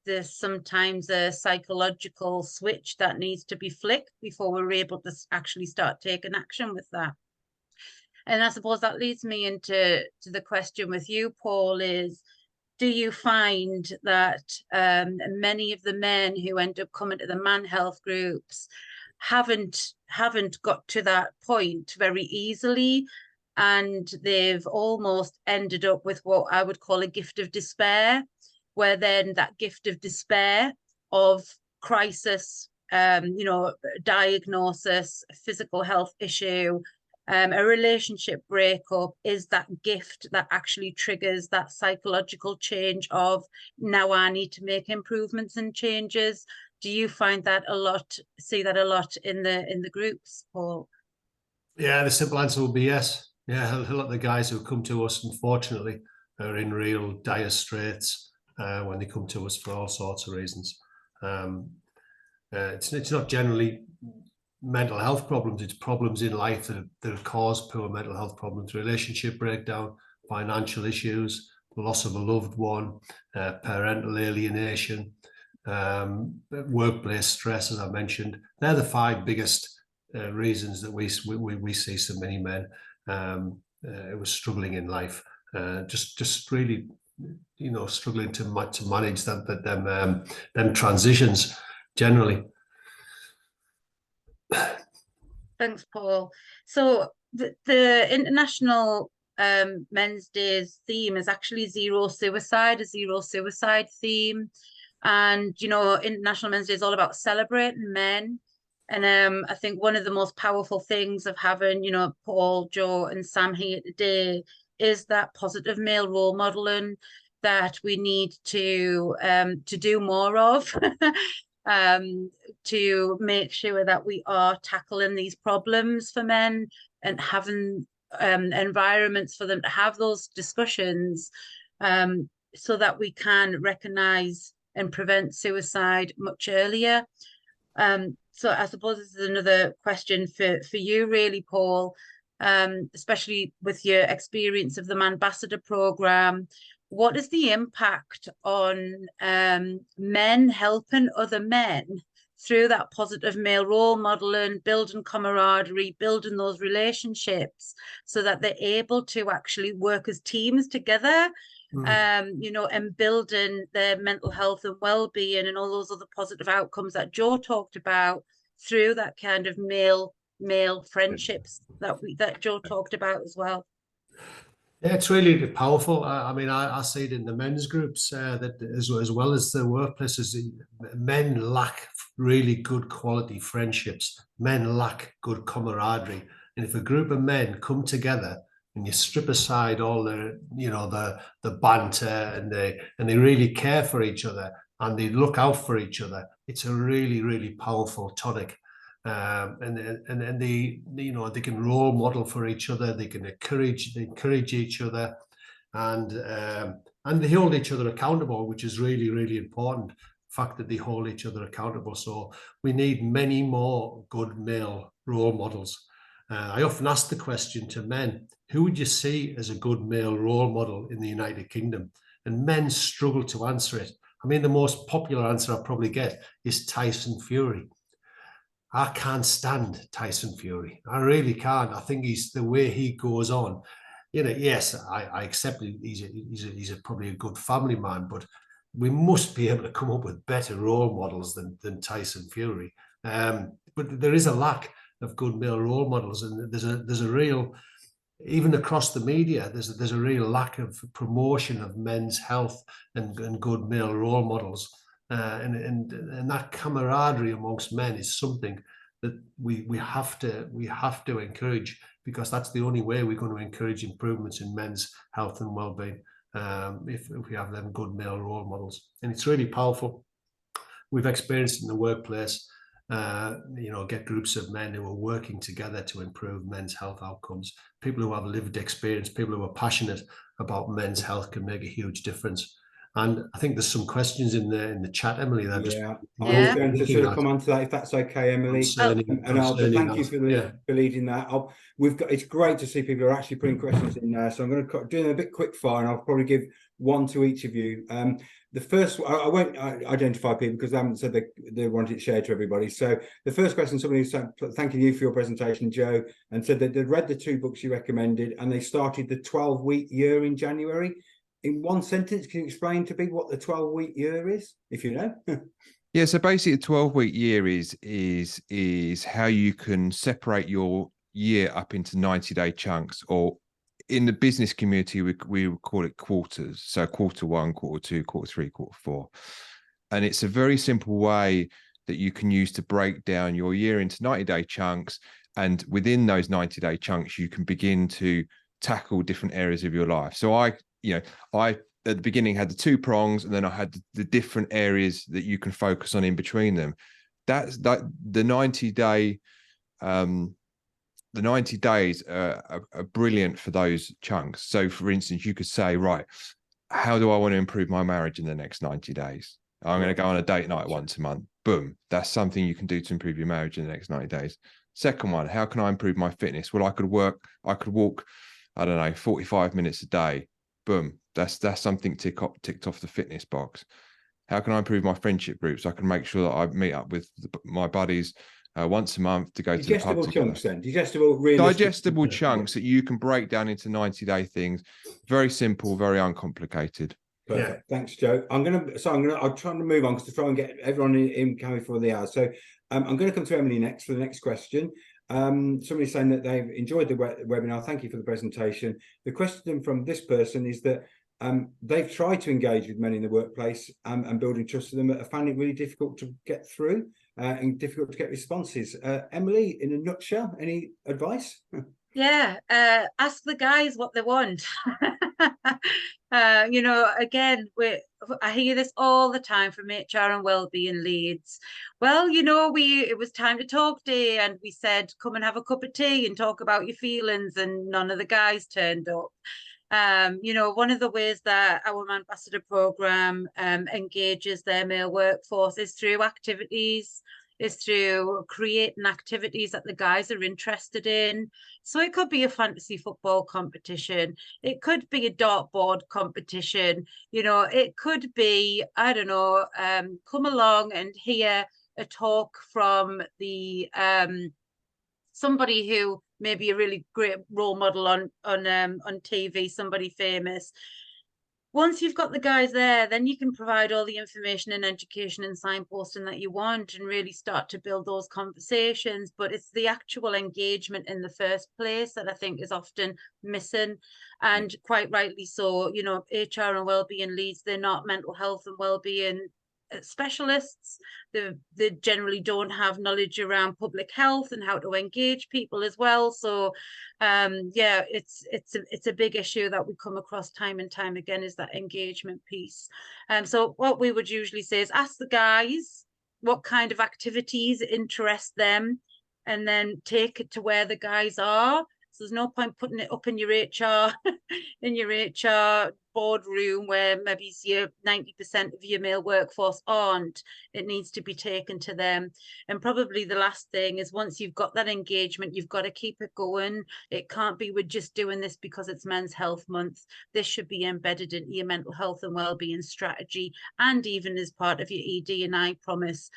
there's sometimes a psychological switch that needs to be flicked before we're able to actually start taking action with that. And I suppose that leads me into the question with you, Paul, is, do you find that many of the men who end up coming to the man health groups haven't got to that point very easily, and they've almost ended up with what I would call a gift of despair, where then that gift of despair of crisis, diagnosis, physical health issue, a relationship breakup, is that gift that actually triggers that psychological change of, now I need to make improvements and changes? Do you find that a lot, see that a lot in the groups, Paul? Yeah, the simple answer would be yes. Yeah, a lot of the guys who come to us, unfortunately, are in real dire straits when they come to us for all sorts of reasons. It's not generally mental health problems, it's problems in life that cause poor mental health problems: relationship breakdown, financial issues, loss of a loved one, parental alienation, workplace stress, as I mentioned. They're the 5 biggest reasons that we see so many men who are struggling in life, just really, struggling to manage them transitions generally. Thanks, Paul. So the International Men's Day's theme is actually zero suicide, a zero suicide theme. And, you know, International Men's Day is all about celebrating men. And I think one of the most powerful things of having, you know, Paul, Joe, and Sam here today is that positive male role modeling that we need to do more of. To make sure that we are tackling these problems for men and having environments for them to have those discussions, so that we can recognise and prevent suicide much earlier. So I suppose this is another question for you, really, Paul, especially with your experience of the Ambassador programme. What is the impact on men helping other men through that positive male role modeling, building camaraderie, building those relationships so that they're able to actually work as teams together, you know, and building their mental health and well-being and all those other positive outcomes that Joe talked about through that kind of male friendships that Joe talked about as well? Yeah, it's really powerful. I mean, I see it in the men's groups that as well as the workplaces, men lack really good quality friendships. Men lack good camaraderie. And if a group of men come together and you strip aside all the, you know, the banter and they really care for each other and they look out for each other, it's a really, really powerful tonic. And they, you know, they can role model for each other. They can encourage each other, and they hold each other accountable, which is really, really important. The fact that they hold each other accountable. So we need many more good male role models. I often ask the question to men: who would you see as a good male role model in the United Kingdom? And men struggle to answer it. I mean, the most popular answer I probably get is Tyson Fury. I can't stand Tyson Fury. I really can't. I think he's the way he goes on. You know, yes, I accept he's probably a good family man, but we must be able to come up with better role models than Tyson Fury. But there is a lack of good male role models, and there's a real, even across the media, there's a real lack of promotion of men's health and good male role models. And that camaraderie amongst men is something that we have to encourage, because that's the only way we're going to encourage improvements in men's health and well-being, if we have them good male role models. And it's really powerful. We've experienced in the workplace, you know, get groups of men who are working together to improve men's health outcomes. People who have lived experience, people who are passionate about men's health can make a huge difference. And I think there's some questions in the chat, Emily. That I was going to sort of come on to that, if that's okay, Emily. And I'll thank you for leading that. It's great to see people are actually putting questions in there. So I'm going to do them a bit quick fire, and I'll probably give one to each of you. The first, I won't identify people because they haven't said they wanted it shared to everybody. So the first question, somebody said, thanking you for your presentation, Joe, and said that they'd read the 2 books you recommended and they started the 12-week year in January. In one sentence, can you explain to people what the 12-week year is, if you know? Yeah, so basically, a 12-week year is how you can separate your year up into 90-day chunks, or in the business community, we would call it quarters. So quarter 1, quarter 2, quarter 3, quarter 4. And it's a very simple way that you can use to break down your year into 90-day chunks. And within those 90-day chunks, you can begin to tackle different areas of your life. So I at the beginning had the 2 prongs, and then I had the different areas that you can focus on in between them. That's the 90-day. The 90 days are brilliant for those chunks. So, for instance, you could say, right, how do I want to improve my marriage in the next 90 days? I'm going to go on a date night once a month. Boom. That's something you can do to improve your marriage in the next 90 days. Second one, how can I improve my fitness? Well, I could walk, I don't know, 45 minutes a day. Boom. That's something ticked off the fitness box. How can I improve my friendship groups? I can make sure that I meet up with my buddies once a month to go to the pub together. Chunks then. Digestible chunks that you can break down into 90-day things. Very simple, very uncomplicated. Perfect. Yeah. Thanks, Joe. I'm trying to move on to try and get everyone in coming for the hour. So I'm going to come to Emily next for the next question. Somebody's saying that they've enjoyed the webinar. Thank you for the presentation. The question from this person is that they've tried to engage with men in the workplace and building trust with them, but are finding it really difficult to get through and difficult to get responses. Emily, in a nutshell, any advice? Yeah, ask the guys what they want. You know, again, I hear this all the time from HR and wellbeing leads. Well, you know, it was time to talk day, and we said, come and have a cup of tea and talk about your feelings, and none of the guys turned up. You know, one of the ways that our ambassador program engages their male workforce is through activities, is through creating activities that the guys are interested in. So it could be a fantasy football competition. It could be a dartboard competition. You know, it could be, I don't know, come along and hear a talk from the somebody who may be a really great role model on TV, somebody famous. Once you've got the guys there, then you can provide all the information and education and signposting that you want and really start to build those conversations. But it's the actual engagement in the first place that I think is often missing. And quite rightly so, you know, HR and wellbeing leads, they're not mental health and wellbeing specialists. They generally don't have knowledge around public health and how to engage people as well. So yeah, it's a big issue that we come across time and time again, is that engagement piece. So what we would usually say is ask the guys what kind of activities interest them, and then take it to where the guys are. So there's no point putting it up in your HR in your HR boardroom where maybe 90% of your male workforce aren't. It needs to be taken to them. And probably the last thing is, once you've got that engagement, you've got to keep it going. It can't be we're just doing this because it's Men's Health Month. This should be embedded into your mental health and wellbeing strategy, and even as part of your ED&I promise.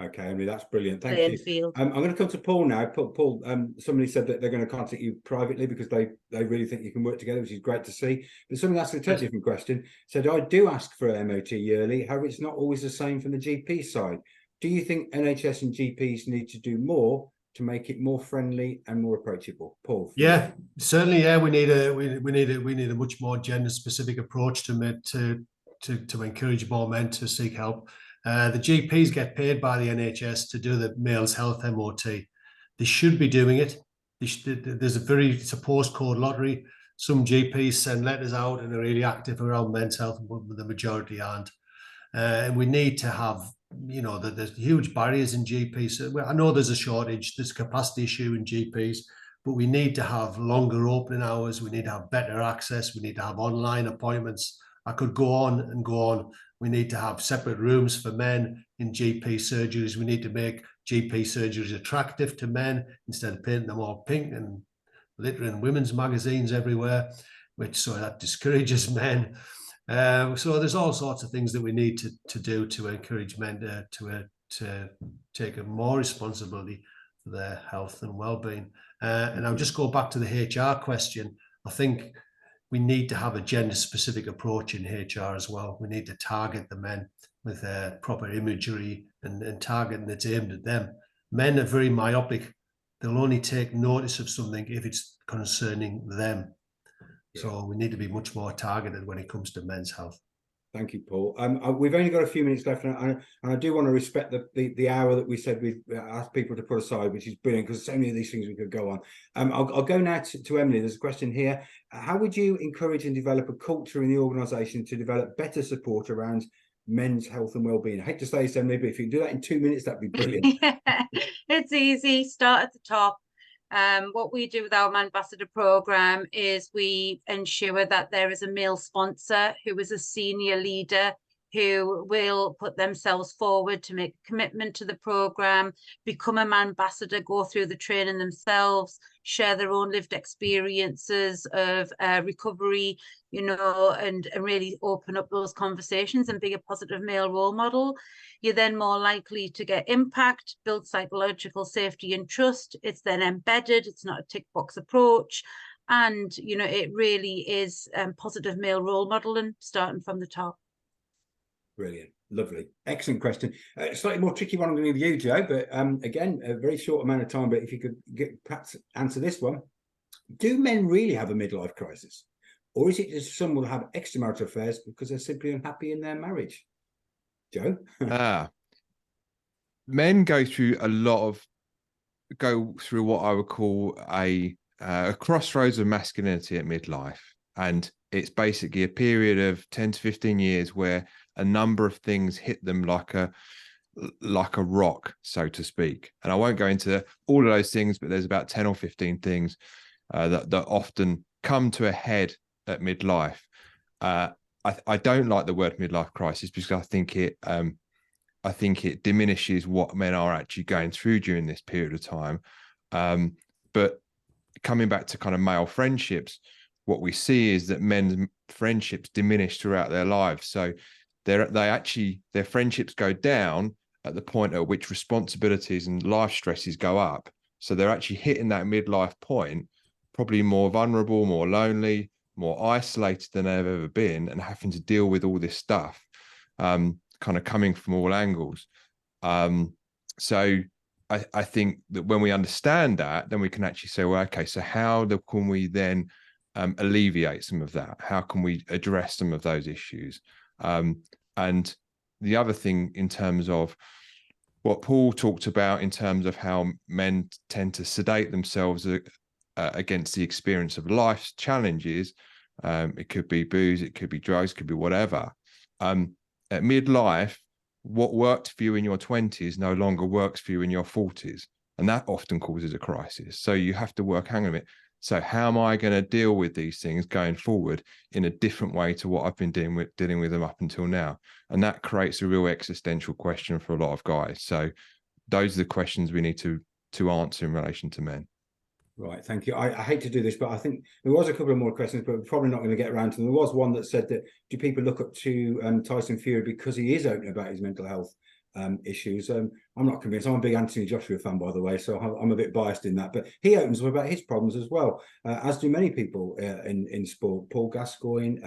Okay, Emily, that's brilliant. Thank you. I'm going to come to Paul now. Paul, somebody said that they're going to contact you privately because they really think you can work together, which is great to see. But somebody asked a totally different question. Said, I do ask for MOT yearly. However, it's not always the same from the GP side. Do you think NHS and GPs need to do more to make it more friendly and more approachable? Paul? Yeah, certainly. Yeah, we need a much more gender specific approach to encourage more men to seek help. The GPs get paid by the NHS to do the male's health MOT. They should be doing it. It's a postcode lottery. Some GPs send letters out and are really active around men's health, but the majority aren't. And we need to have, you know, there's huge barriers in GPs. So I know there's a shortage, there's a capacity issue in GPs, but we need to have longer opening hours. We need to have better access. We need to have online appointments. I could go on and go on. We need to have separate rooms for men in GP surgeries. We need to make GP surgeries attractive to men instead of painting them all pink and littering women's magazines everywhere, so that discourages men. So there's all sorts of things that we need to do to encourage men to take a more responsibility for their health and well-being. And I'll just go back to the HR question. I think we need to have a gender-specific approach in HR as well. We need to target the men with proper imagery and targeting that's aimed at them. Men are very myopic. They'll only take notice of something if it's concerning them. Yeah. So we need to be much more targeted when it comes to men's health. Thank you, Paul. We've only got a few minutes left, and I do want to respect the hour that we said we asked people to put aside, which is brilliant because so many of these things we could go on. I'll go now to Emily. There's a question here. How would you encourage and develop a culture in the organisation to develop better support around men's health and well-being? I hate to say this, Emily, but if you can do that in 2 minutes, that'd be brilliant. It's easy. Start at the top. What we do with our ambassador program is we ensure that there is a male sponsor who is a senior leader who will put themselves forward to make a commitment to the program, become an ambassador, go through the training themselves, share their own lived experiences of recovery, you know, and really open up those conversations and be a positive male role model. You're then more likely to get impact, build psychological safety and trust. It's then embedded. It's not a tick box approach. And, you know, it really is positive male role modeling starting from the top. Brilliant. Lovely. Excellent question. Slightly more tricky one I'm going to give you, Joe, but again, a very short amount of time, but if you could perhaps answer this one. Do men really have a midlife crisis? Or is it just some will have extramarital affairs because they're simply unhappy in their marriage? Joe? Men go through what I would call a crossroads of masculinity at midlife. And it's basically a period of 10 to 15 years where a number of things hit them like a rock, so to speak. And I won't go into all of those things, but there's about 10 or 15 things that often come to a head at midlife. I don't like the word midlife crisis because I think it diminishes what men are actually going through during this period of time. But coming back to kind of male friendships, what we see is that men's friendships diminish throughout their lives. So their friendships go down at the point at which responsibilities and life stresses go up. So they're actually hitting that midlife point, probably more vulnerable, more lonely, more isolated than they've ever been, and having to deal with all this stuff, kind of coming from all angles. So I think that when we understand that, then we can actually say, well, okay, so how can we then alleviate some of that? How can we address some of those issues? And the other thing in terms of what Paul talked about in terms of how men tend to sedate themselves against the experience of life's challenges. It could be booze, it could be drugs, it could be whatever. At midlife, what worked for you in your 20s no longer works for you in your 40s. And that often causes a crisis. So you have to work, hang on a minute. So how am I going to deal with these things going forward in a different way to what I've been dealing with them up until now? And that creates a real existential question for a lot of guys. So those are the questions we need to answer in relation to men. Right, thank you. I hate to do this, but I think there was a couple of more questions, but we're probably not going to get around to them. There was one that said that, do people look up to Tyson Fury because he is open about his mental health issues? I'm not convinced. I'm a big Anthony Joshua fan, by the way, so I'm a bit biased in that. But he opens up about his problems as well, as do many people in sport. Paul Gascoigne,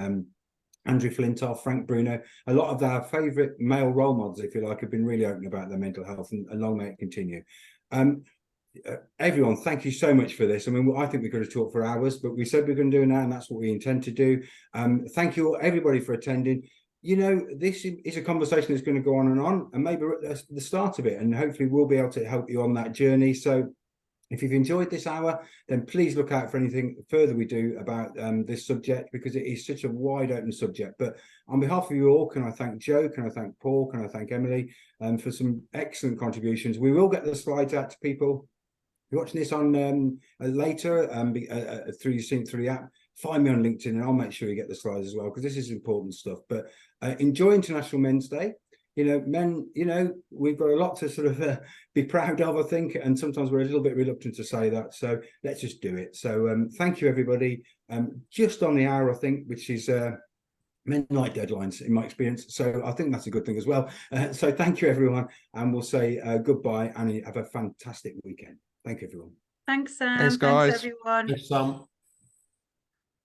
Andrew Flintoff, Frank Bruno. A lot of our favourite male role models, if you like, have been really open about their mental health, and long may it continue. Everyone, thank you so much for this. I mean, I think we could have talked for hours, but we said we're going to do it now, and that's what we intend to do. Thank you all, everybody, for attending. You know, this is a conversation that's going to go on, and maybe we're at the start of it, and hopefully we'll be able to help you on that journey. So if you've enjoyed this hour, then please look out for anything further we do about this subject, because it is such a wide open subject. But on behalf of you all, can I thank Joe, can I thank Paul, can I thank Emily for some excellent contributions. We will get the slides out to people. If you're watching this on later through the app, find me on LinkedIn and I'll make sure you get the slides as well, because this is important stuff. But enjoy International Men's Day. You know, men, you know, we've got a lot to sort of be proud of, I think, and sometimes we're a little bit reluctant to say that. So let's just do it. So thank you, everybody. Just on the hour, I think, which is men like deadlines in my experience. So I think that's a good thing as well. So thank you, everyone. And we'll say goodbye and have a fantastic weekend. Thank you, everyone. Thanks, Sam. Thanks, guys. Thanks, everyone. Thanks, Sam.